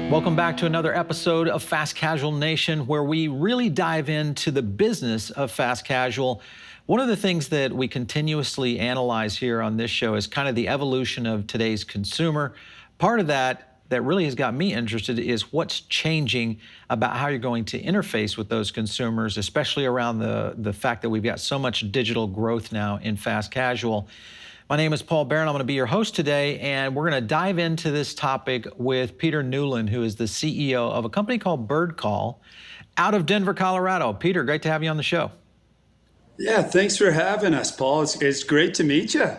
Welcome back to another episode of Fast Casual Nation, where we really dive into the business of fast casual. One of the things that we continuously analyze here on this show is kind of the evolution of today's consumer. Part of that really has got me interested is what's changing about how you're going to interface with those consumers, especially around the fact that we've got so much digital growth now in fast casual. My name is Paul Barron. I'm going to be your host today, and we're going to dive into this topic with Peter Newlin, who is the CEO of a company called Birdcall out of Denver, Colorado. Peter, great to have you on the show. Yeah, thanks for having us, Paul. It's great to meet you.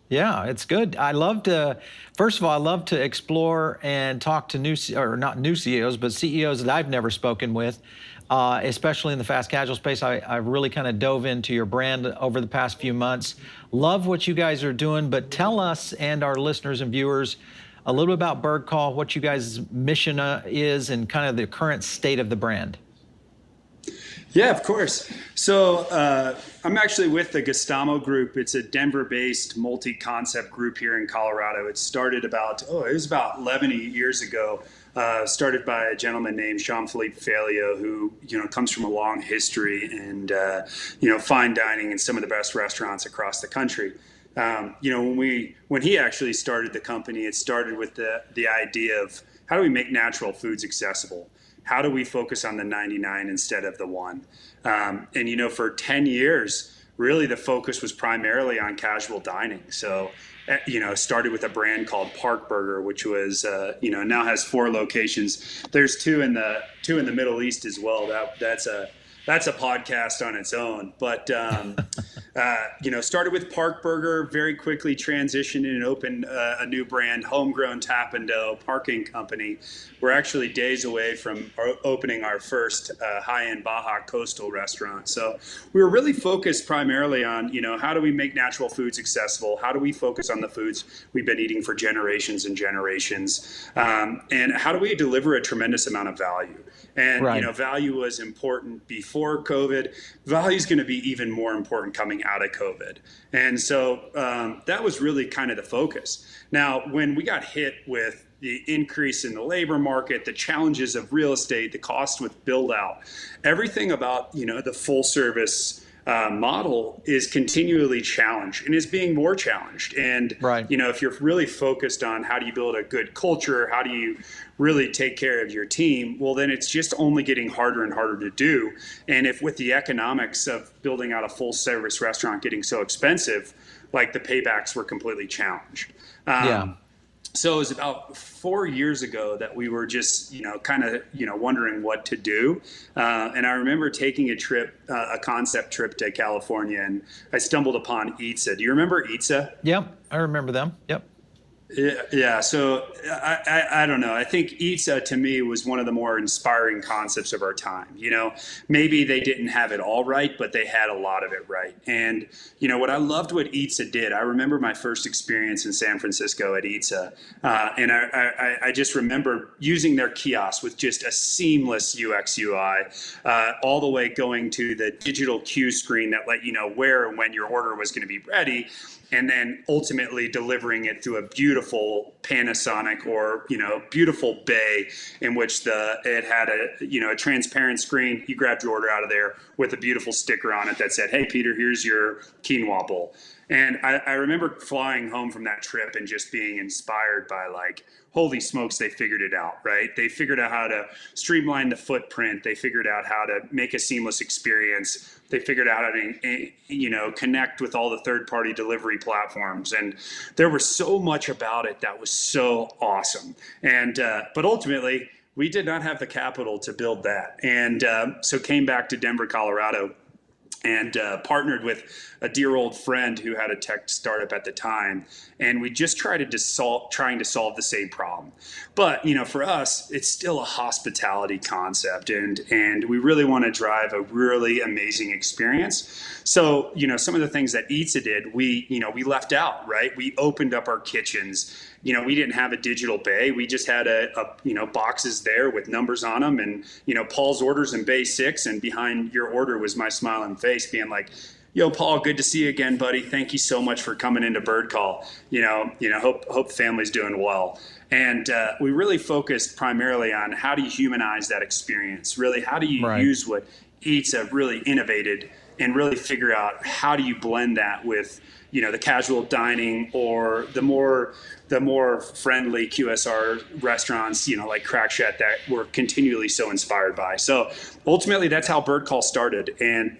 Yeah, it's good. First of all, I love to explore and talk to not new CEOs, but CEOs that I've never spoken with, especially in the fast casual space. I've really kind of dove into your brand over the past few months. Love what you guys are doing, but tell us and our listeners and viewers a little bit about Birdcall, what you guys' mission is, and kind of the current state of the brand. Yeah, of course. So I'm actually with the Gustamo Group. It's a Denver-based multi-concept group here in Colorado. It started about 11 years ago. Started by a gentleman named Jean-Philippe Failyau, who comes from a long history and fine dining in some of the best restaurants across the country. When he actually started the company, it started with the idea of how do we make natural foods accessible? How do we focus on the 99 instead of the 1? And for 10 years, really the focus was primarily on casual dining. So, started with a brand called Park Burger, which was, now has 4 locations. There's two in the Middle East as well. That's a podcast on its own. But started with Park Burger, very quickly transitioned and opened a new brand, Homegrown Tap and Dough Parking Company. We're actually days away from opening our first high-end Baja coastal restaurant. So we were really focused primarily on, how do we make natural foods accessible? How do we focus on the foods we've been eating for generations and generations? And how do we deliver a tremendous amount of value? And, right. Value was important before COVID. Value is going to be even more important coming out of COVID. And so that was really kind of the focus. Now, when we got hit with the increase in the labor market, the challenges of real estate, the cost with build out, everything about, the full service model is continually challenged and is being more challenged. And, right. If you're really focused on how do you build a good culture, how do you really take care of your team, well, then it's just only getting harder and harder to do. And if with the economics of building out a full service restaurant getting so expensive, like the paybacks were completely challenged. Yeah. So it was about 4 years ago that we were just, wondering what to do. And I remember taking a concept trip to California, and I stumbled upon Eatsa. Do you remember Eatsa? Yep, I remember them. Yep. Yeah. So I don't know. I think Eatsa to me was one of the more inspiring concepts of our time. Maybe they didn't have it all right, but they had a lot of it right. And what I loved what Eatsa did. I remember my first experience in San Francisco at Eatsa, and I just remember using their kiosk with just a seamless UX UI, all the way going to the digital queue screen that let you know where and when your order was going to be ready. And then ultimately delivering it through a beautiful Panasonic or, beautiful bay in which it had a transparent screen. You grabbed your order out of there with a beautiful sticker on it that said, "Hey, Peter, here's your quinoa bowl." And I remember flying home from that trip and just being inspired by holy smokes, they figured it out, right? They figured out how to streamline the footprint. They figured out how to make a seamless experience. They figured out how to, connect with all the third-party delivery platforms. And there was so much about it that was so awesome. And but ultimately, we did not have the capital to build that. And so came back to Denver, Colorado, and partnered with a dear old friend who had a tech startup at the time. And we just trying to solve the same problem. But, for us, it's still a hospitality concept. And we really want to drive a really amazing experience. So, some of the things that Eatsa did, we left out, right? We opened up our kitchens. We didn't have a digital bay. We just had boxes there with numbers on them, and Paul's orders in bay 6, and behind your order was my smiling face being like, Yo, Paul, good to see you again, buddy. Thank you so much for coming into Birdcall. Hope the family's doing well. And we really focused primarily on how do you humanize that experience? Really, how do you Right. use what Eats have really innovated and really figure out how do you blend that with, the casual dining or the more friendly QSR restaurants, like Crack Shack that we're continually so inspired by. So ultimately, that's how Birdcall started. And,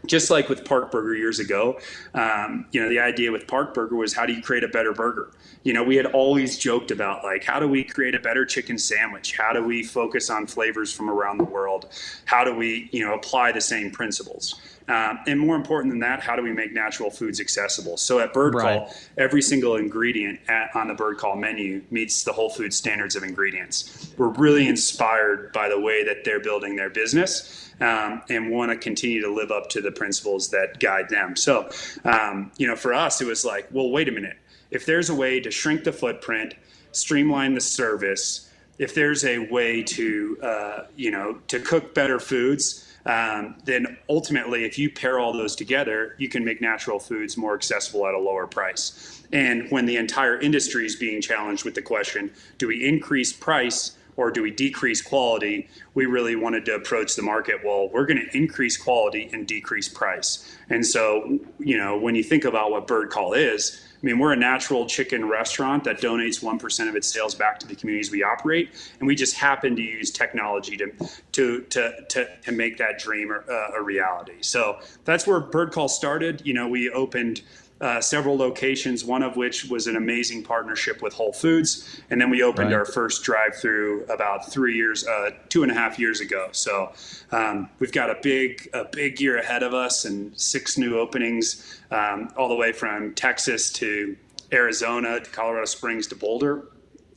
just like with Park Burger years ago, the idea with Park Burger was how do you create a better burger? We had always joked about like, how do we create a better chicken sandwich? How do we focus on flavors from around the world? How do we, apply the same principles? And more important than that, how do we make natural foods accessible? So at Right. Birdcall, every single ingredient on the Birdcall menu meets the whole food standards of ingredients. We're really inspired by the way that they're building their business. And want to continue to live up to the principles that guide them. So, for us, it was like, well, wait a minute. If there's a way to shrink the footprint, streamline the service, if there's a way to cook better foods, then ultimately, if you pair all those together, you can make natural foods more accessible at a lower price. And when the entire industry is being challenged with the question, do we increase price or do we decrease quality? We really wanted to approach the market, well, we're going to increase quality and decrease price. And so, when you think about what Birdcall is, I mean, we're a natural chicken restaurant that donates 1% of its sales back to the communities we operate, and we just happen to use technology to make that dream a reality. So that's where Birdcall started. We opened several locations, one of which was an amazing partnership with Whole Foods. And then we opened Right. our first drive-through about 2.5 years ago. So we've got a big year ahead of us and 6 new openings, all the way from Texas to Arizona to Colorado Springs to Boulder.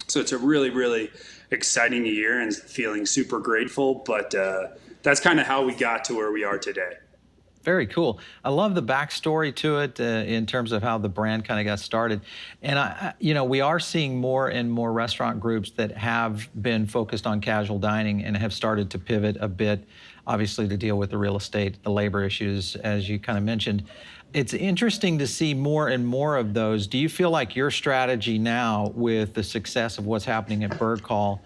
So it's a really, really exciting year and feeling super grateful. But that's kind of how we got to where we are today. Very cool. I love the backstory to it in terms of how the brand kind of got started. And we are seeing more and more restaurant groups that have been focused on casual dining and have started to pivot a bit, obviously to deal with the real estate, the labor issues, as you kind of mentioned. It's interesting to see more and more of those. Do you feel like your strategy now, with the success of what's happening at Birdcall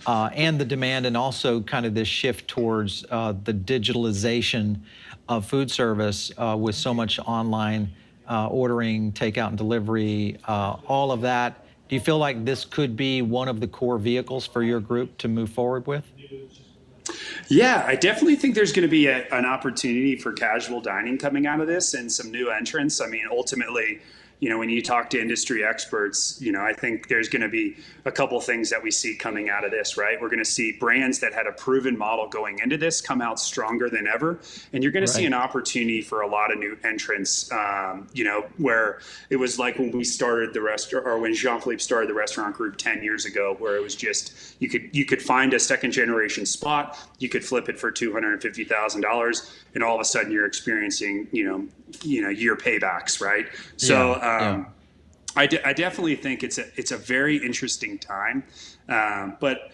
and the demand, and also kind of this shift towards the digitalization of food service with so much online ordering, takeout and delivery, all of that, do you feel like this could be one of the core vehicles for your group to move forward with? Yeah, I definitely think there's going to be an opportunity for casual dining coming out of this and some new entrants. I mean, ultimately, when you talk to industry experts, I think there's going to be a couple things that we see coming out of this, right? We're going to see brands that had a proven model going into this come out stronger than ever. And you're going to see Right. an opportunity for a lot of new entrants, where it was like when we started the restaurant, or when Jean-Philippe started the restaurant group 10 years ago, where it was just, you could find a second generation spot, you could flip it for $250,000, and all of a sudden you're experiencing, year paybacks, right? So, Yeah. I definitely think it's a very interesting time, but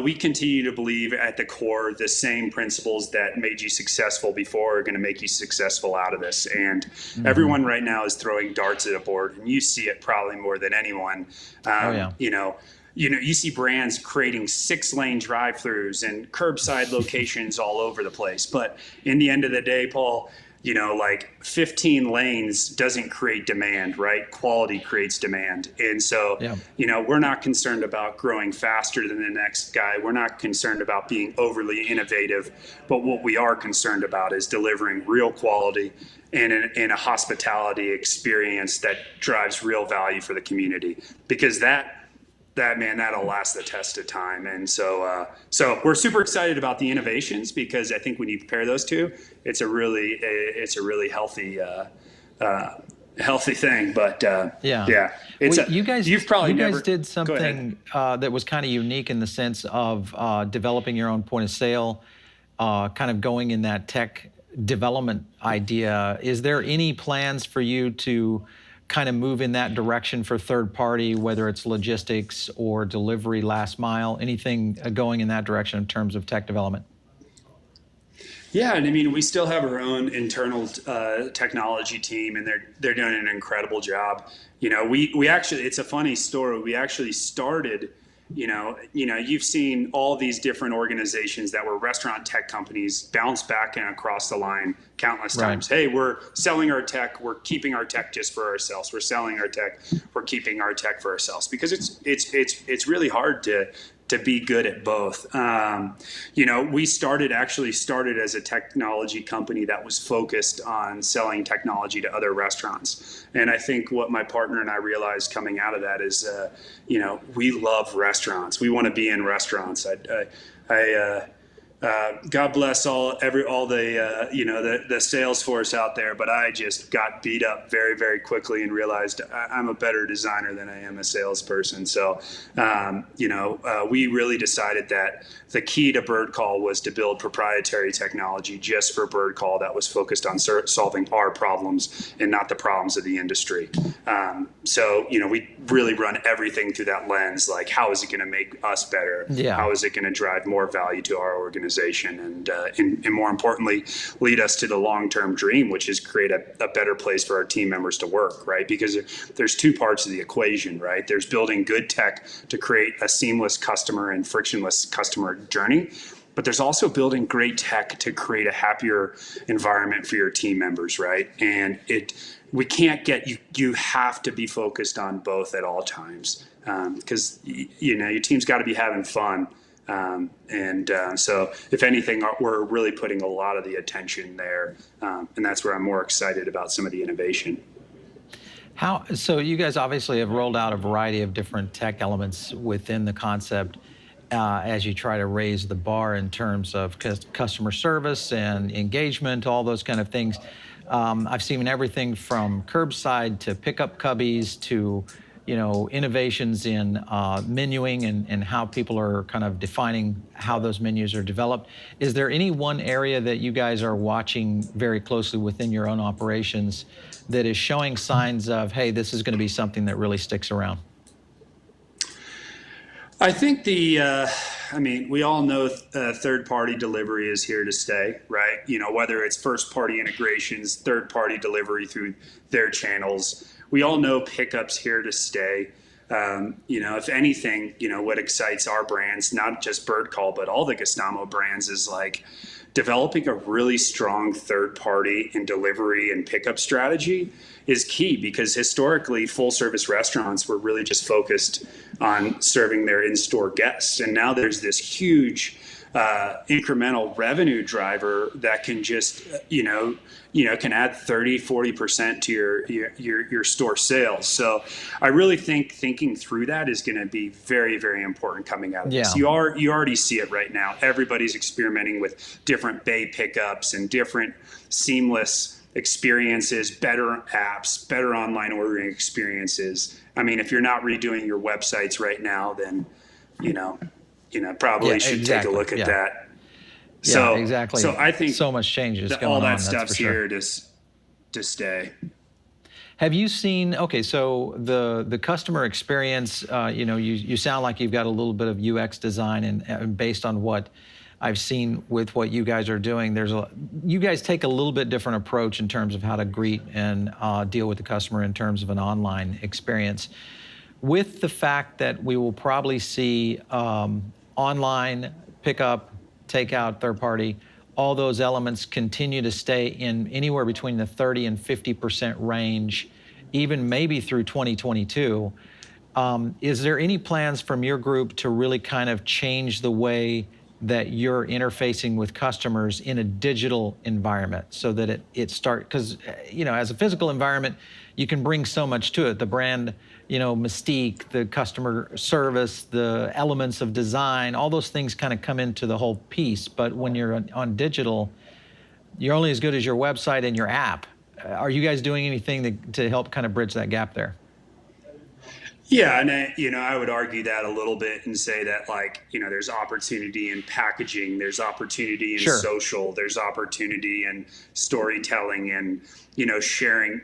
we continue to believe at the core the same principles that made you successful before are going to make you successful out of this. And Hmm. everyone right now is throwing darts at a board, and you see it probably more than anyone. Oh, yeah. You see brands creating 6-lane drive-throughs and curbside locations all over the place. But in the end of the day, Paul, like 15 lanes doesn't create demand, right? Quality creates demand. And so, Yeah. we're not concerned about growing faster than the next guy. We're not concerned about being overly innovative. But what we are concerned about is delivering real quality and a hospitality experience that drives real value for the community. Because that'll last the test of time. And so we're super excited about the innovations, because I think when you pair those two, it's a really healthy thing. But Yeah. yeah, Well, you've probably you guys never. did Go ahead. something that was kind of unique in the sense of developing your own point of sale, kind of going in that tech development idea. Is there any plans for you to kind of move in that direction for third party, whether it's logistics or delivery last mile, anything going in that direction in terms of tech development? Yeah, and I mean, we still have our own internal technology team, and they're doing an incredible job. We actually, it's a funny story. We actually started, you've seen all these different organizations that were restaurant tech companies bounce back and across the line countless Right. times. Hey, we're selling our tech. We're keeping our tech just for ourselves. We're selling our tech. We're keeping our tech for ourselves, because it's really hard to be good at both. We actually started as a technology company that was focused on selling technology to other restaurants. And I think what my partner and I realized coming out of that is, we love restaurants. We want to be in restaurants. God bless all the sales force out there, but I just got beat up very, very quickly and realized I'm a better designer than I am a salesperson. So, we really decided that the key to Birdcall was to build proprietary technology just for Birdcall that was focused on solving our problems and not the problems of the industry. We really run everything through that lens. Like, how is it going to make us better? Yeah. How is it going to drive more value to our organization? And more importantly, lead us to the long-term dream, which is create a better place for our team members to work, right? Because there's two parts of the equation, right? There's building good tech to create a seamless customer and frictionless customer journey, but there's also building great tech to create a happier environment for your team members, right? And we can't get you have to be focused on both at all times, because your team's got to be having fun. So if anything, we're really putting a lot of the attention there. And that's where I'm more excited about some of the innovation. So you guys obviously have rolled out a variety of different tech elements within the concept as you try to raise the bar in terms of customer service and engagement, all those kind of things. I've seen everything from curbside to pickup cubbies to innovations in menuing and how people are kind of defining how those menus are developed. Is there any one area that you guys are watching very closely within your own operations that is showing signs of, hey, this is going to be something that really sticks around? I think we all know third-party delivery is here to stay, right? Whether it's first-party integrations, third-party delivery through their channels. We all know pickup's here to stay. If anything, what excites our brands, not just Birdcall, but all the Gastamo brands, is like developing a really strong third-party and delivery and pickup strategy is key, because historically full-service restaurants were really just focused on serving their in-store guests. And now there's this huge incremental revenue driver that can just, can add 30-40% to your store sales. So I really think thinking through that is going to be very, very important coming out of this. You already see it right now. Everybody's experimenting with different bay pickups and different seamless experiences, better apps, better online ordering experiences. I mean, if you're not redoing your websites right now, then probably should take a look at that. So exactly. So I think so much changes going on. All that stuff's here to stay. Have you seen? Okay, so the customer experience. You sound like you've got a little bit of UX design, and based on what I've seen with what you guys are doing, you guys take a little bit different approach in terms of how to greet and deal with the customer in terms of an online experience. With the fact that we will probably see online pickup, takeout, third party, all those elements continue to stay in anywhere between the 30 and 50% range, even maybe through 2022. Is there any plans from your group to really kind of change the way that you're interfacing with customers in a digital environment so that it starts, because as a physical environment, you can bring so much to it, the brand mystique, the customer service, the elements of design, all those things kind of come into the whole piece. But when you're on digital, you're only as good as your website and your app. Are you guys doing anything to help kind of bridge that gap there? Yeah, and I would argue that a little bit and say that, there's opportunity in packaging, there's opportunity in social, there's opportunity in storytelling, and sharing,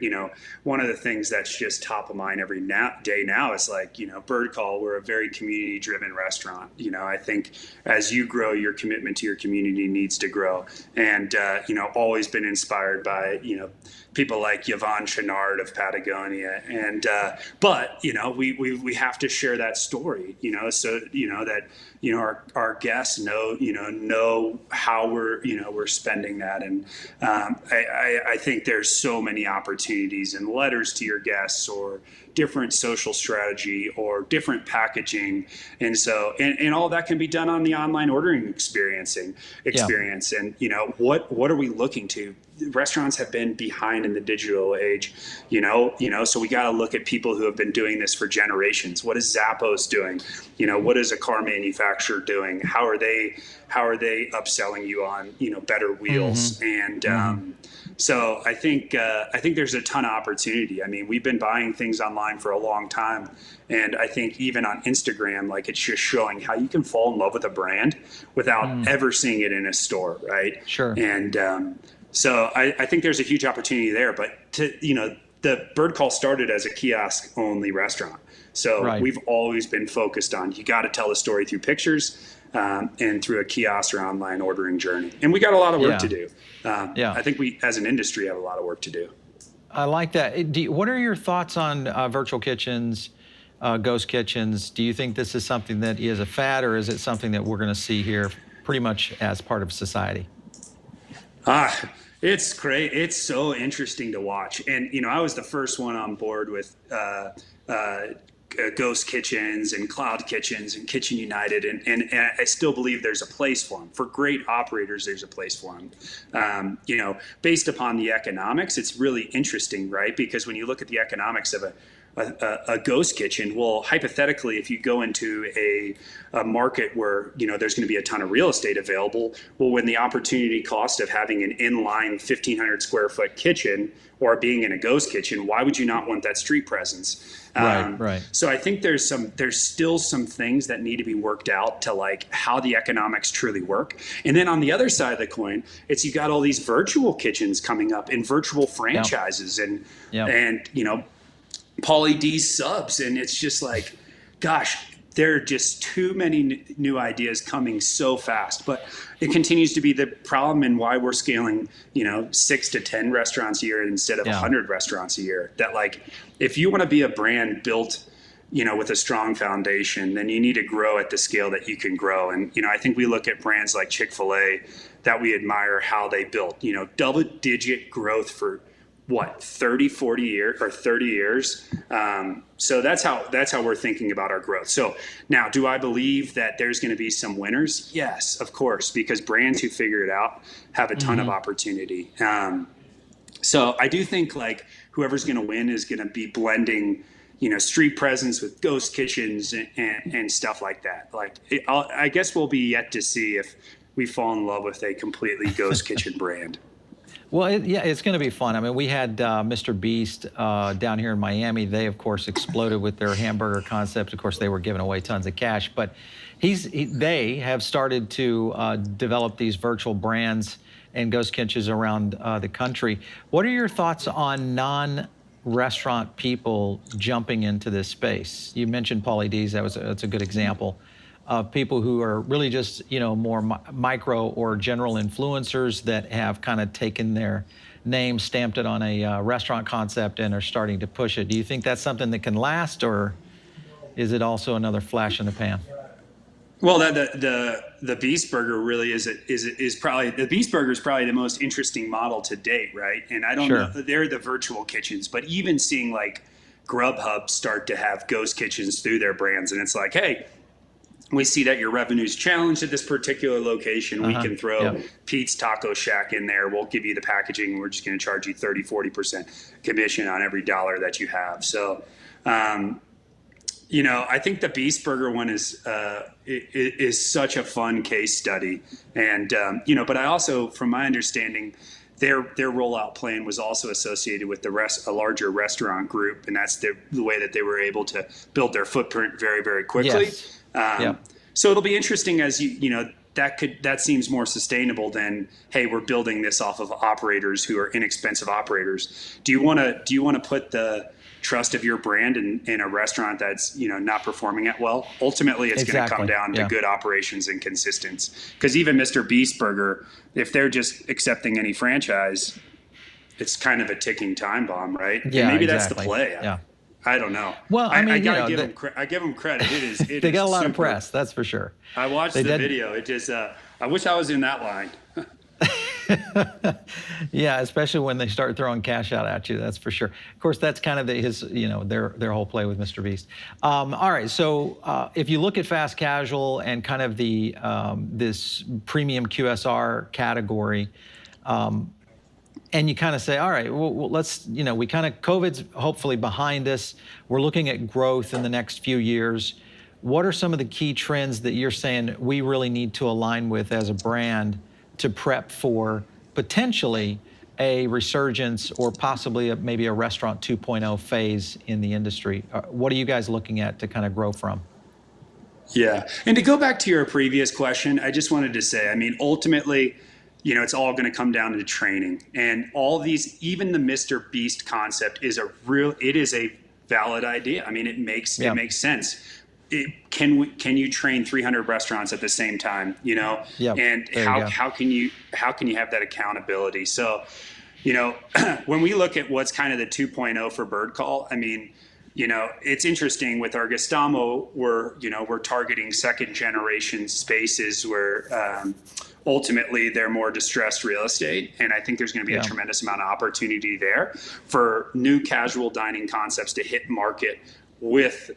one of the things that's just top of mind every day now is like, Birdcall, we're a very community driven restaurant. I think as you grow, your commitment to your community needs to grow. And, always been inspired by, people like Yvonne Chenard of Patagonia. And, but, we have to share that story, so, that, our guests know how we're spending that. And, I think there's so many opportunities in letters to your guests or different social strategy or different packaging. And so, and all that can be done on the online ordering experience. And, what are we looking to? Restaurants have been behind in the digital age, so we got to look at people who have been doing this for generations. What is Zappos doing? What is a car manufacturer doing? How are they upselling you on, better wheels? And, so I think there's a ton of opportunity. I mean, we've been buying things online for a long time. And I think even on Instagram, like, it's just showing how you can fall in love with a brand without ever seeing it in a store. Right. Sure. And, so I think there's a huge opportunity there, but the Birdcall started as a kiosk only restaurant. So we've always been focused on, you got to tell the story through pictures, and through a kiosk or online ordering journey. And we got a lot of work to do. I think we, as an industry, have a lot of work to do. I like that. What are your thoughts on virtual kitchens, ghost kitchens? Do you think this is something that is a fad, or is it something that we're going to see here pretty much as part of society? It's great. It's so interesting to watch. And, I was the first one on board with ghost kitchens and cloud kitchens and Kitchen United. And I still believe there's a place for them. For great operators, there's a place for them. Based upon the economics, it's really interesting, right? Because when you look at the economics of a ghost kitchen, well, hypothetically, if you go into a market where, there's going to be a ton of real estate available, well, when the opportunity cost of having an inline 1,500 square foot kitchen or being in a ghost kitchen, why would you not want that street presence? Right. So I think there's still some things that need to be worked out to like how the economics truly work. And then on the other side of the coin, it's, you got all these virtual kitchens coming up and virtual franchises and Pauly D's subs. And it's just like, gosh, there are just too many new ideas coming so fast. But it continues to be the problem, and why we're scaling, 6 to 10 restaurants a year instead of 100 restaurants a year. That, like, if you want to be a brand built, with a strong foundation, then you need to grow at the scale that you can grow. And, I think we look at brands like Chick-fil-A that we admire how they built, double-digit growth for 30 years. So that's how we're thinking about our growth. So now, do I believe that there's going to be some winners? Yes, of course, because brands who figure it out have a ton of opportunity. So I do think, like, whoever's going to win is going to be blending, street presence with ghost kitchens and stuff like that. Like, I guess we'll be yet to see if we fall in love with a completely ghost kitchen brand. Well, it's going to be fun. I mean, we had Mr. Beast down here in Miami. They, of course, exploded with their hamburger concept. Of course, they were giving away tons of cash. But they have started to develop these virtual brands and ghost kitchens around the country. What are your thoughts on non-restaurant people jumping into this space? You mentioned Pauly D's. That's a good example. People who are really just, more micro or general influencers that have kind of taken their name, stamped it on a restaurant concept, and are starting to push it. Do you think that's something that can last, or is it also another flash in the pan? Well, the Beast Burger really is probably, the Beast Burger is probably the most interesting model to date, right? And I don't know, they're the virtual kitchens, but even seeing like Grubhub start to have ghost kitchens through their brands, and it's like, hey, we see that your revenue's challenged at this particular location. We can throw Pete's Taco Shack in there. We'll give you the packaging. We're just going to charge you 30-40% commission on every dollar that you have. So, I think the Beast Burger one is such a fun case study. And, but I also, from my understanding, their rollout plan was also associated with a larger restaurant group. And that's the way that they were able to build their footprint very, very quickly. Yes. So it'll be interesting as that seems more sustainable than, hey, we're building this off of operators who are inexpensive operators. Do you want to put the trust of your brand in a restaurant that's not performing it well? Ultimately, it's going to come down to good operations and consistency. Because even Mr. Beast Burger, if they're just accepting any franchise, it's kind of a ticking time bomb, right? Yeah, and maybe exactly. that's the play. Yeah. I don't know. Well, I mean, I give them credit. It is. They got a lot of press, that's for sure. I watched the video. It just. I wish I was in that line. Yeah, especially when they start throwing cash out at you, that's for sure. Of course, that's kind of their whole play with Mr. Beast. All right, so if you look at fast casual and kind of the this premium QSR category, and you kind of say, all right, well let's, we kind of, COVID's hopefully behind us. We're looking at growth in the next few years. What are some of the key trends that you're saying we really need to align with as a brand to prep for potentially a resurgence or possibly maybe a restaurant 2.0 phase in the industry? What are you guys looking at to kind of grow from? Yeah, and to go back to your previous question, I just wanted to say, I mean, ultimately, it's all going to come down to training, and all these, even the Mr. Beast concept is a valid idea. I mean, it makes sense. Can you train 300 restaurants at the same time? And how can you have that accountability? So, when we look at what's kind of the 2.0 for Birdcall, I mean, it's interesting with our Gestamo, we're targeting second generation spaces where ultimately they're more distressed real estate. And I think there's going to be a tremendous amount of opportunity there for new casual dining concepts to hit market with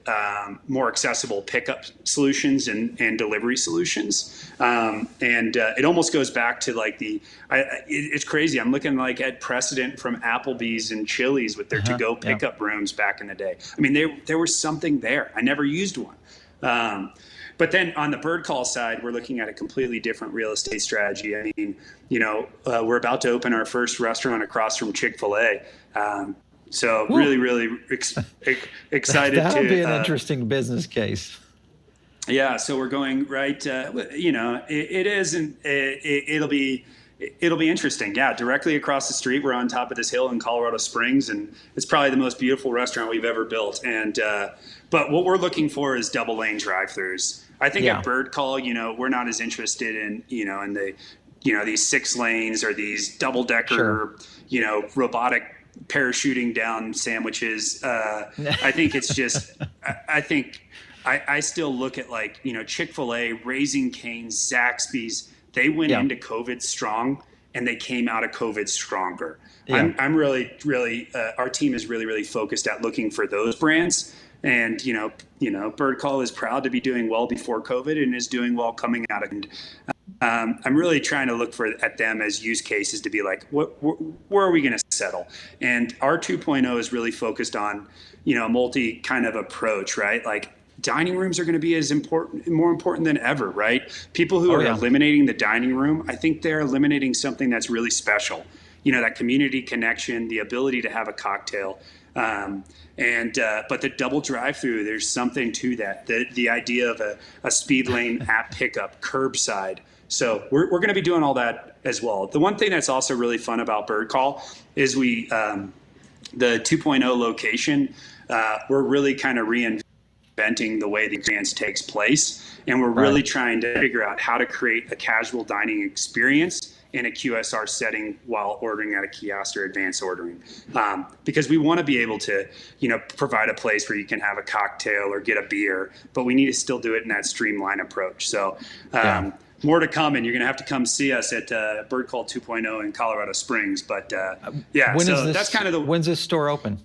more accessible pickup solutions and delivery solutions. It almost goes back to like it's crazy. I'm looking like at precedent from Applebee's and Chili's with their to-go pickup rooms back in the day. I mean, there was something there. I never used one. But then on the Birdcall side, we're looking at a completely different real estate strategy. I mean, we're about to open our first restaurant across from Chick-fil-A. So really, really excited. That'll be an interesting business case. Yeah, so we're going right. It is, and it'll be interesting. Yeah, directly across the street, we're on top of this hill in Colorado Springs, and it's probably the most beautiful restaurant we've ever built. And but what we're looking for is double lane drive-throughs. I think at Birdcall, we're not as interested in in the these 6 lanes or these double decker robotic parachuting down sandwiches. I think it's just, I still look at like, Chick-fil-A, Raising Cane's, Zaxby's, they went into COVID strong and they came out of COVID stronger. Yeah. I'm really, really, our team is really, really focused at looking for those brands. And, Birdcall is proud to be doing well before COVID and is doing well coming out of it. I'm really trying to look at them as use cases to be like, where are we going to settle? And our 2.0 is really focused on, a multi kind of approach, right? Like dining rooms are going to be more important than ever, right? People who are eliminating the dining room, I think they're eliminating something that's really special. That community connection, the ability to have a cocktail. But the double drive-through, there's something to that. The idea of a speed lane app pickup, curbside. So we're going to be doing all that as well. The one thing that's also really fun about Birdcall is the 2.0 location, we're really kind of reinventing the way the experience takes place. And we're really trying to figure out how to create a casual dining experience in a QSR setting while ordering at a kiosk or advanced ordering. Because we want to be able to, provide a place where you can have a cocktail or get a beer, but we need to still do it in that streamlined approach. So more to come, and you're going to have to come see us at Birdcall 2.0 in Colorado Springs. But that's kind of the... When's this store open?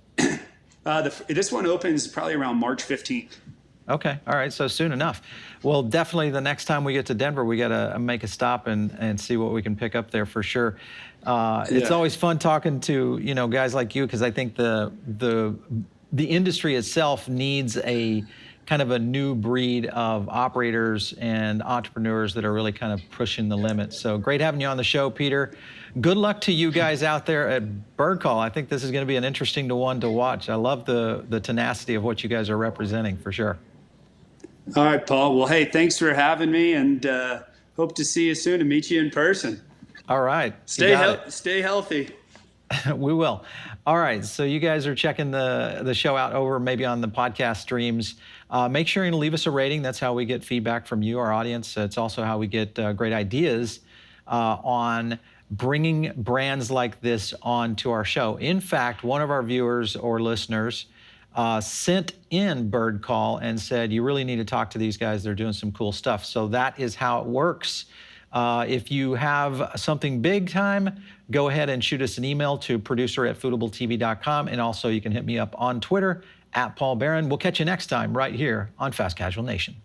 This one opens probably around March 15th. Okay. All right. So soon enough. Well, definitely the next time we get to Denver, we got to make a stop and see what we can pick up there for sure. It's always fun talking to, guys like you, because I think the industry itself needs a kind of a new breed of operators and entrepreneurs that are really kind of pushing the limits. So great having you on the show, Peter. Good luck to you guys out there at Birdcall. I think this is going to be an interesting one to watch. I love the tenacity of what you guys are representing for sure. All right, Paul. Well, hey, thanks for having me, and hope to see you soon and meet you in person. All right. Stay healthy. We will. All right. So you guys are checking the show out over maybe on the podcast streams. Make sure you leave us a rating. That's how we get feedback from you, our audience. It's also how we get great ideas on bringing brands like this onto our show. In fact, one of our viewers or listeners sent in Birdcall and said, you really need to talk to these guys. They're doing some cool stuff. So that is how it works. If you have something big time, go ahead and shoot us an email to producer@foodabletv.com. And also you can hit me up on Twitter @Paul Barron. We'll catch you next time right here on Fast Casual Nation.